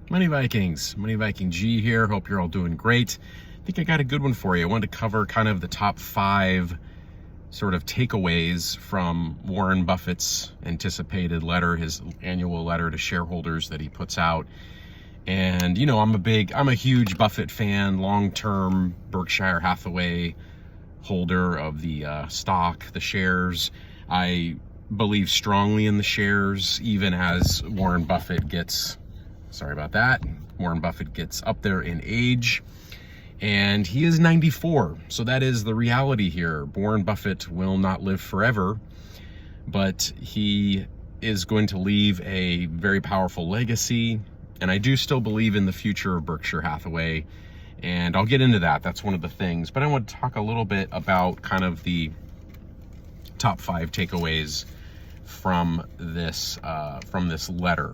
Money Vikings, Money Viking G here. Hope you're all doing great. I think I got a good one for you. I wanted to cover kind of the top 5 sort of takeaways from Warren Buffett's anticipated letter, his annual letter to shareholders that he puts out. And, you know, I'm a huge Buffett fan, long-term Berkshire Hathaway holder of the stock, the shares. I believe strongly in the shares, even as Warren Buffett gets up there in age, and he is 94. So that is the reality here. Warren Buffett will not live forever, but he is going to leave a very powerful legacy. And I do still believe in the future of Berkshire Hathaway, and I'll get into that. That's one of the things. But I want to talk a little bit about kind of the top 5 takeaways from this letter.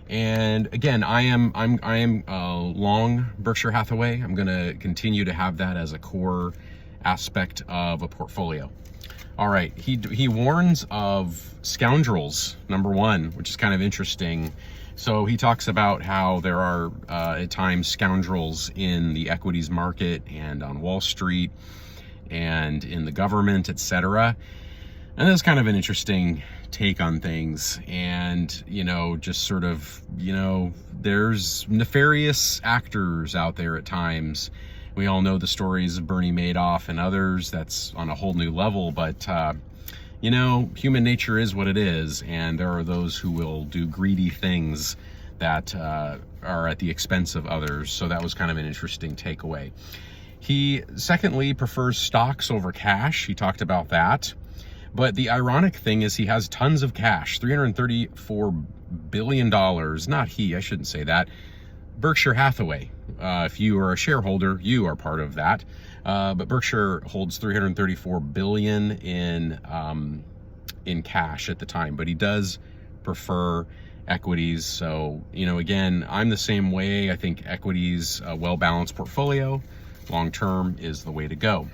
And again, I am long Berkshire Hathaway. I'm going to continue to have that as a core aspect of a portfolio. All right, he warns of scoundrels, number 1, which is kind of interesting. So he talks about how there are at times scoundrels in the equities market and on Wall Street and in the government, etc. And that's kind of an interesting take on things. And, you know, just sort of, you know, there's nefarious actors out there at times. We all know the stories of Bernie Madoff and others. That's on a whole new level. But, you know, human nature is what it is. And there are those who will do greedy things that are at the expense of others. So that was kind of an interesting takeaway. He, secondly, prefers stocks over cash. He talked about that. But the ironic thing is he has tons of cash, $334 billion. Not he, I shouldn't say that. Berkshire Hathaway. If you are a shareholder, you are part of that. But Berkshire holds $334 billion in cash at the time. But he does prefer equities. So, you know, again, I'm the same way. I think equities, a well-balanced portfolio, long-term is the way to go.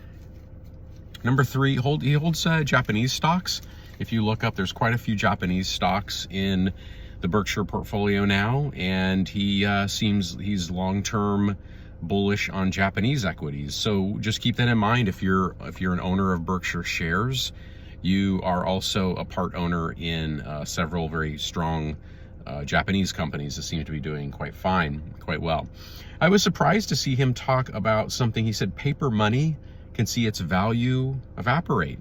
Number 3, he holds Japanese stocks. If you look up, there's quite a few Japanese stocks in the Berkshire portfolio now, and he's long-term bullish on Japanese equities. So just keep that in mind. If you're an owner of Berkshire shares, you are also a part owner in several very strong Japanese companies that seem to be doing quite well. I was surprised to see him talk about something. He said paper money can see its value evaporate.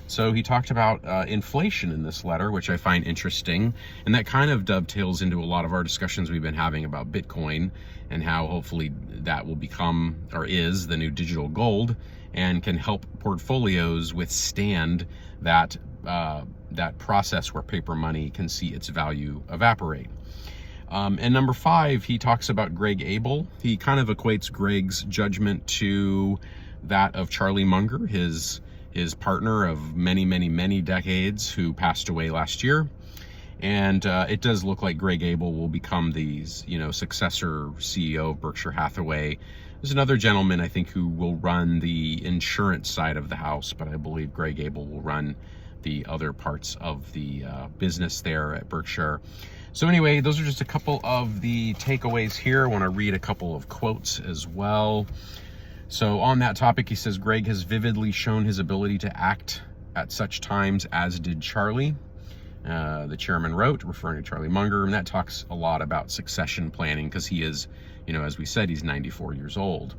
So he talked about inflation in this letter, which I find interesting, and that kind of dovetails into a lot of our discussions we've been having about Bitcoin and how hopefully that will become, or is, the new digital gold and can help portfolios withstand that process where paper money can see its value evaporate. And number 5, he talks about Greg Abel. He kind of equates Greg's judgment to that of Charlie Munger, his partner of many decades, who passed away last year. And it does look like Greg Abel will become the successor CEO of Berkshire Hathaway. There's another gentleman, I think, who will run the insurance side of the house, but I believe Greg Abel will run the other parts of the business there at Berkshire. So anyway, those are just a couple of the takeaways here. I want to read a couple of quotes as well. So on that topic, he says, Greg has vividly shown his ability to act at such times as did Charlie. The chairman wrote, referring to Charlie Munger, and that talks a lot about succession planning because he is, as we said, he's 94 years old.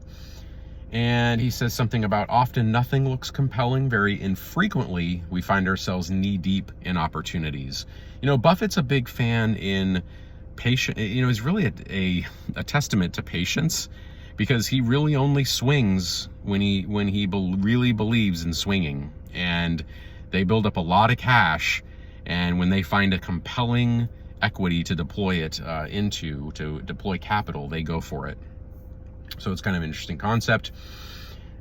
And he says something about often nothing looks compelling. Very infrequently, we find ourselves knee deep in opportunities. Buffett's a big fan in patience. He's really a testament to patience, because he really only swings when he really believes in swinging. And they build up a lot of cash, and when they find a compelling equity to deploy it to deploy capital, they go for it. So it's kind of an interesting concept.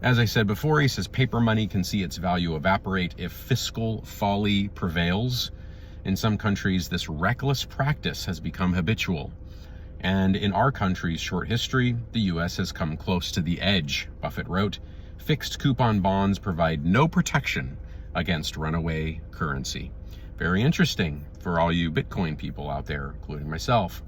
As I said before, he says paper money can see its value evaporate if fiscal folly prevails. In some countries, this reckless practice has become habitual. And in our country's short history, the U.S. has come close to the edge, Buffett wrote. Fixed coupon bonds provide no protection against runaway currency. Very interesting for all you Bitcoin people out there, including myself.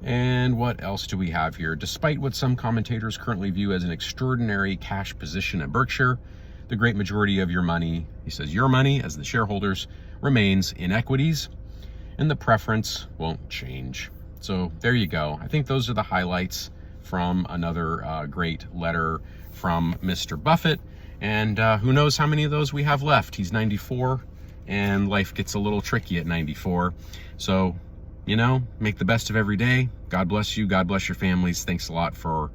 And what else do we have here? Despite what some commentators currently view as an extraordinary cash position at Berkshire, the great majority of your money, he says, your money as the shareholders, remains in equities, and the preference won't change. So there you go. I think those are the highlights from another great letter from Mr. Buffett. And who knows how many of those we have left. He's 94, and life gets a little tricky at 94. So, you know, make the best of every day. God bless you. God bless your families. Thanks a lot for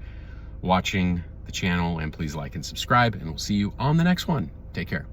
watching the channel, and please like and subscribe, and we'll see you on the next one. Take care.